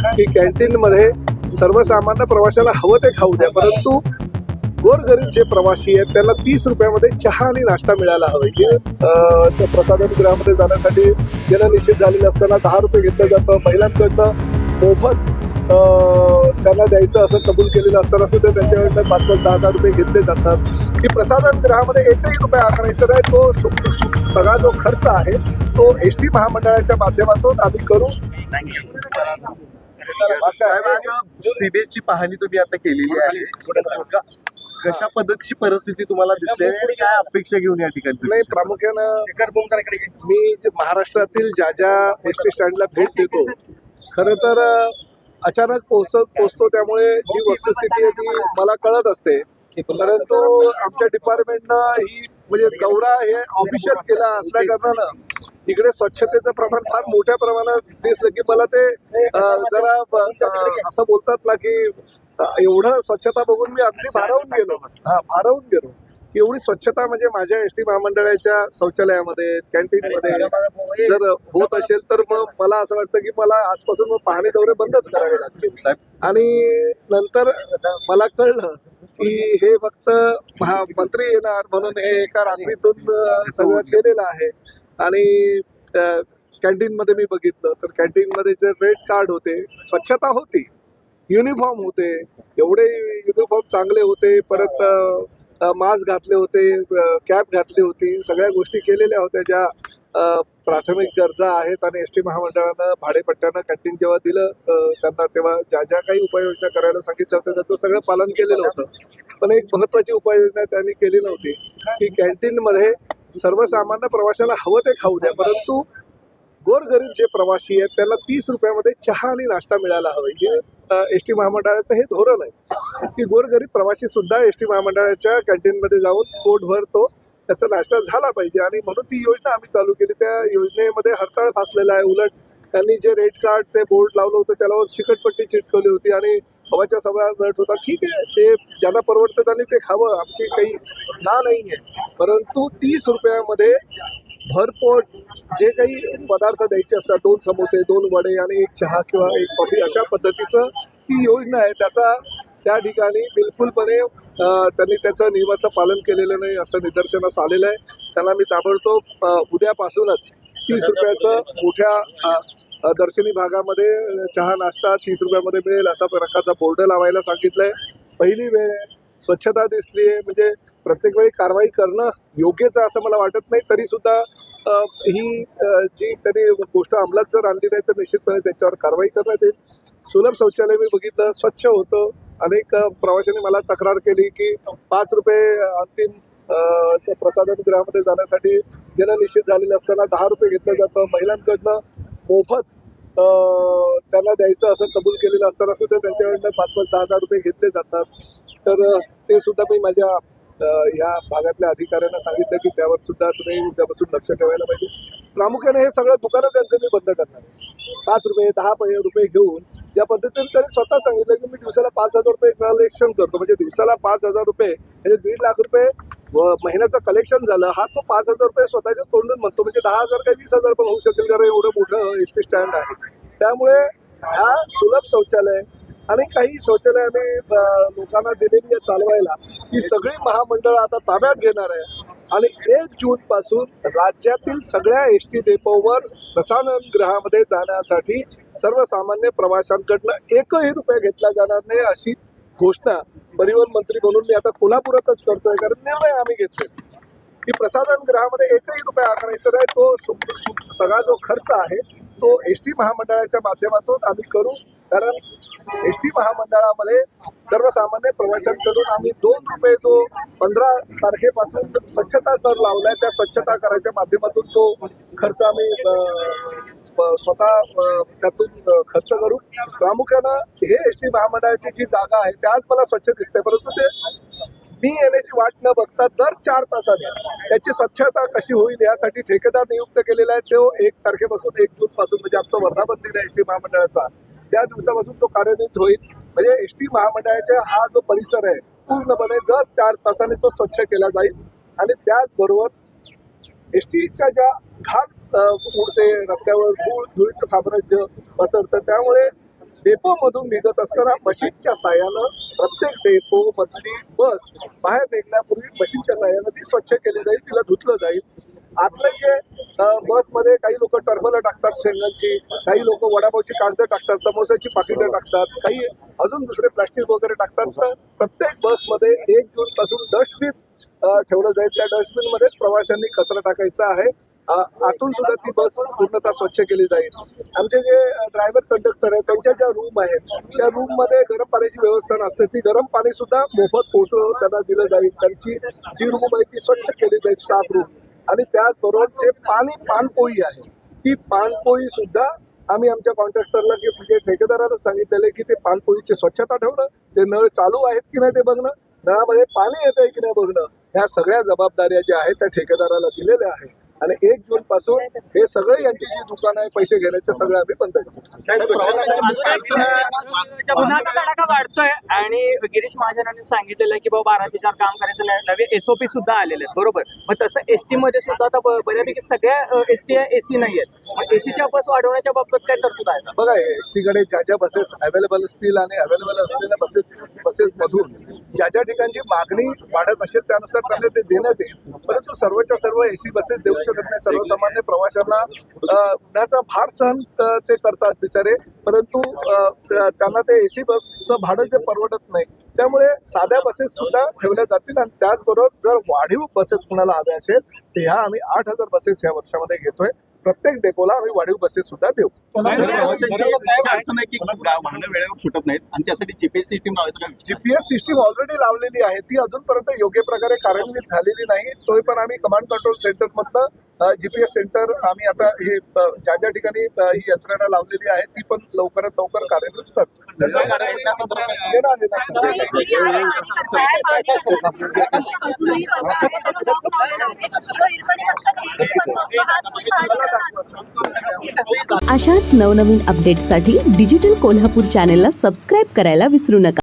की कॅन्टीनमध्ये सर्वसामान्य प्रवाशाला हवं ते खाऊ द्या, परंतु गोरगरीब जे प्रवासी आहेत त्यांना 30 रुपयामध्ये चहा आणि नाश्ता मिळायला हवा. हे प्रसाधन गृहामध्ये जाण्यासाठी ज्यांना निश्चित झालेलं असताना 10 रुपये घेतलं जातं. महिलांकडनं मोफत त्यांना द्यायचं असं कबूल केलेलं असताना सुद्धा त्यांच्याकडनं 5-5, 10-10 रुपये घेतले जातात. की प्रसाधन गृहामध्ये एकही रुपया आकारायचा नाही. तो सगळा जो खर्च आहे तो एसटी महामंडळाच्या माध्यमातून आम्ही करू. सीबीएसची पाहणी तुम्ही आता केलेली आहे. कशा पद्धतीची परिस्थिती तुम्हाला दिसली आणि काय अपेक्षा घेऊन या ठिकाणी नाही, प्रामुख्यानं मी महाराष्ट्रातील ज्या एसटी स्टँडला भेट देतो, खरं तर अचानक पोहोचतो, त्यामुळे जी वस्तुस्थिती आहे ती मला कळत असते. परंतु आमच्या डिपार्टमेंटनं ही म्हणजे दौरा हे ऑफिशियल केला असल्या कारणानं इकडे स्वच्छतेचं प्रमाण फार मोठ्या प्रमाणात दिसलं की मला ते जरा असं बोलतात ना की एवढं स्वच्छता बघून मी अगदी भारावून गेलो की एवढी स्वच्छता म्हणजे माझ्या एसटी महामंडळाच्या शौचालयामध्ये, कॅन्टीनमध्ये जर होत असेल तर मग मला असं वाटतं की मला आजपासून मग पाहणी दौरे बंदच करावे लागतील. आणि नंतर मला कळलं की हे फक्त मंत्री येणार म्हणून हे एका रात्रीतून सगळं केलेलं आहे. आणि कॅन्टीनमध्ये मी बघितलं तर कॅन्टीनमध्ये जे रेड कार्ड होते, स्वच्छता होती, युनिफॉर्म होते, एवढे युनिफॉर्म चांगले होते, परत मास्क घातले होते, कॅप घातली होती, सगळ्या गोष्टी केलेल्या होत्या ज्या प्राथमिक गरजा आहेत. आणि एस टी महामंडळानं भाडेपट्ट्यानं कॅन्टीन जेव्हा दिलं त्यांना, तेव्हा ज्या काही उपाययोजना करायला सांगितलं होतं त्याचं सगळं पालन केलेलं होतं. पण एक महत्त्वाची उपाययोजना त्यांनी केली नव्हती की कॅन्टीनमध्ये सर्वसामान्य प्रवाशाला हवं ते खाऊ द्या, परंतु गोरगरीब जे प्रवासी आहेत त्यांना 30 रुपयामध्ये चहा आणि नाश्ता मिळायला हवा. हे एस टी महामंडळाचं हे धोरण आहे की गोरगरीब प्रवासी सुद्धा एस टी महामंडळाच्या कॅन्टीनमध्ये जाऊन पोट भरतो, त्याचा नाश्ता झाला पाहिजे. आणि म्हणून ती योजना आम्ही चालू केली. त्या योजनेमध्ये हरताळ फासलेला आहे. उलट त्यांनी जे रेड कार्ड ते बोर्ड लावलं होतं त्याला चिकटपट्टी चिटकवली होती आणि हवाच्या सभा मिळत होता. ठीक आहे, ते ज्यांना परवडतं त्यांनी ते खावं, आमची काही ना नाही आहे. परंतु 30 रुपयामध्ये भरपोट जे काही पदार्थ द्यायचे असतात, 2 समोसे, 2 वडे आणि 1 चहा किंवा 1 कॉफी, अशा पद्धतीचं ही योजना आहे. त्याचा त्या ठिकाणी बिलकुलपणे त्यांनी त्याचं नियमाचं पालन केलेलं नाही असं निदर्शनास आलेलं आहे. त्यांना मी ताबडतोब उद्यापासूनच 30 रुपयाचं मोठ्या दर्शनी भागामध्ये चहा नाश्ता 30 रुपयामध्ये मिळेल असा प्रकारचा बोर्ड लावायला सांगितलंय. पहिली वेळ आहे, स्वच्छता दिसली आहे, म्हणजे प्रत्येक वेळी कारवाई करणं योग्यच आहे असं मला वाटत नाही. तरी सुद्धा ही जी त्यांनी गोष्ट अंमलात जर आणली नाही तर निश्चितपणे त्याच्यावर कारवाई करण्यात येईल. सुलभ शौचालय मी बघितलं, स्वच्छ होतं. अनेक प्रवाशांनी मला तक्रार केली की 5 रुपये अंतिम प्रसाधन गृहामध्ये जाण्यासाठी ज्यांना निश्चित झालेलं असताना 10 रुपये घेतलं जातं. महिलांकडनं मोफत त्यांना द्यायचं असं कबूल केलेलं असताना सुद्धा त्यांच्याकडनं 5-5, 10-10 रुपये घेतले जातात. तर ते सुद्धा मी माझ्या या भागातल्या अधिकाऱ्यांना सांगितलं की त्यावर सुद्धा तुम्ही उद्यापासून लक्ष ठेवायला पाहिजे. प्रामुख्याने हे सगळं दुकानं त्यांचं मी बंद करणार आहे. 5 रुपये 10 रुपये घेऊन ज्या पद्धतीने त्यांनी स्वतः सांगितलं की मी दिवसाला 5,000 रुपये कलेक्शन करतो, म्हणजे दिवसाला 5,000 रुपये म्हणजे 1.5 लाख रुपये महिन्याचं कलेक्शन झालं. हा तो 5,000 रुपये स्वतःच्या तोंडून म्हणतो, म्हणजे 10,000 काही 20,000 पण होऊ शकेल, कारण एवढं मोठं एस टी स्टँड आहे. त्यामुळे ह्या सुलभ शौचालय आणि काही शौचालय आम्ही लोकांना दिलेली आहे चालवायला, ही सगळी महामंडळं आता ताब्यात घेणार आहे. आणि 1 जूनपासून राज्यातील सगळ्या एस टी डेपोवर प्रसाधन गृहामध्ये जाण्यासाठी सर्वसामान्य प्रवाशांकडनं 1ही रुपया घेतला जाणार नाही अशी घोषणा परिवहन मंत्री म्हणून मी आता कोल्हापुरातच करतोय. कारण निर्णय आम्ही घेतोय की प्रसाधन गृहामध्ये 1ही रुपया आकारायचा नाही. तो सगळा जो खर्च आहे तो एस टी महामंडळाच्या माध्यमातून आम्ही करू. कारण एस टी महामंडळामध्ये सर्वसामान्य प्रवाशांकडून आम्ही 2 रुपये जो 15 तारखेपासून स्वच्छता कर लावलाय, त्या स्वच्छता करायच्या माध्यमातून तो खर्च आम्ही स्वतः त्यातून खर्च करू. प्रामुख्यानं हे एस टी महामंडळाची जी जागा आहे त्या आज मला स्वच्छ दिसते, परंतु ते मी येण्याची वाट न बघता दर 4 तासाने त्याची स्वच्छता कशी होईल यासाठी ठेकेदार नियुक्त केलेला आहे. तो 1 तारखेपासून 1 जूनपासून म्हणजे आमचा वर्धापन दिन आहे एस टी महामंडळाचा, त्या दिवसापासून तो कार्यान्वित होईल. म्हणजे एस टी महामंडळाचा हा जो परिसर आहे पूर्णपणे दर 4 तासाने तो स्वच्छ केला जाईल. आणि त्याचबरोबर एस टीच्या ज्या घाण उडते रस्त्यावर, धुळीचं साम्राज्य पसरतं, त्यामुळे डेपो मधून निघत असताना मशीनच्या साह्यानं प्रत्येक डेपो मधली बस बाहेर निघण्यापूर्वी मशीनच्या साह्यानं ती स्वच्छ केली जाईल, तिला धुतलं जाईल. आतलं जे बसमध्ये काही लोक टरफलं टाकतात शेंगांची, काही लोक वडापावची कागदं टाकतात, समोसाची पाकिटं टाकतात, काही अजून दुसरे प्लास्टिक वगैरे टाकतात. तर प्रत्येक बसमध्ये 1 जून पासून डस्टबिन ठेवलं जाईल. त्या डस्टबिन मध्येच प्रवाशांनी कचरा टाकायचा आहे. आतून सुद्धा ती बस पूर्णतः स्वच्छ केली जाईल. आमचे जे ड्रायव्हर कंडक्टर आहेत त्यांच्या ज्या रूम आहेत त्या रूम मध्ये गरम पाण्याची व्यवस्था नसते, ती गरम पाणी सुद्धा मोफत पोहोचवून त्यांना दिलं जाईल. त्यांची जी रूम आहे ती स्वच्छ केली जाईल, स्टाफ रूम. आणि त्याचबरोबर जे पानपोळी आहे ती पानपोळी सुद्धा आम्ही आमच्या कॉन्ट्रॅक्टरला की म्हणजे ठेकेदाराला सांगितलेलं की ते पानपोळीची स्वच्छता ठेवणं, ते नळ चालू आहेत की नाही ते बघणं, नळामध्ये पाणी येत आहे की नाही बघणं, ह्या सगळ्या जबाबदाऱ्या ज्या आहेत त्या ठेकेदाराला दिलेल्या आहेत. आणि 1 जून पासून हे सगळे यांची जी दुकान आहे पैसे घेण्याचे सगळे आम्ही बंद करू. गुन्ह्याचा तडाखा वाढतोय आणि गिरीश महाजनांनी सांगितलेलं आहे की बाबा 12 ते 4 काम करायचं नवे SOP सुद्धा आलेले आहेत, बरोबर. मग तसं एसटी मध्ये सुद्धा आता बऱ्यापैकी सगळ्या एसटी एसी नाही आहेत. मग एसीच्या बस वाढवण्याच्या बाबतीत काय तरतूद आहे? बघा, एसटी कडे ज्या बसेस अवेलेबल असतील आणि अवेलेबल असलेल्या बसेस मधून ज्या ठिकाणची मागणी वाढत असेल त्यानुसार त्यांना ते देण्यात येईल. परंतु सर्वच्या सर्व एसी बसेस देऊ शकत नाही. सर्वसामान्य प्रवाशांना उन्हाचा भार सहन ते करतात बिचारे, परंतु त्यांना ते एसी बसचं भाडं ते परवडत नाही. त्यामुळे साध्या बसेस सुद्धा ठेवल्या जातील. आणि त्याचबरोबर जर वाढीव बसेस कुणाला हव्या असेल तर ह्या आम्ही 8,000 बसेस या वर्षामध्ये घेतोय. प्रत्येक डेपोला आम्ही वाढीव बसेस सुद्धा देऊ. अडचण आहे की वाहनं वेळेवर सुटत नाहीत आणि त्यासाठी जीपीएस सिस्टीम लावायचं. जीपीएस सिस्टीम ऑलरेडी लावलेली आहे, ती अजूनपर्यंत योग्य प्रकारे कार्यान्वित झालेली नाही. तो पण आम्ही कमांड कंट्रोल सेंटर मधनं जीपीएस सेंटर आम्ही आता हे ज्या ठिकाणी ही यंत्रणा लावलेली आहे ती पण लवकरात लवकर कार्यान्वित करतो. अशाच नवनवीन अपडेट्ससाठी डिजिटल कोल्हापूर चॅनेलला सबस्क्राईब करायला विसरू नका.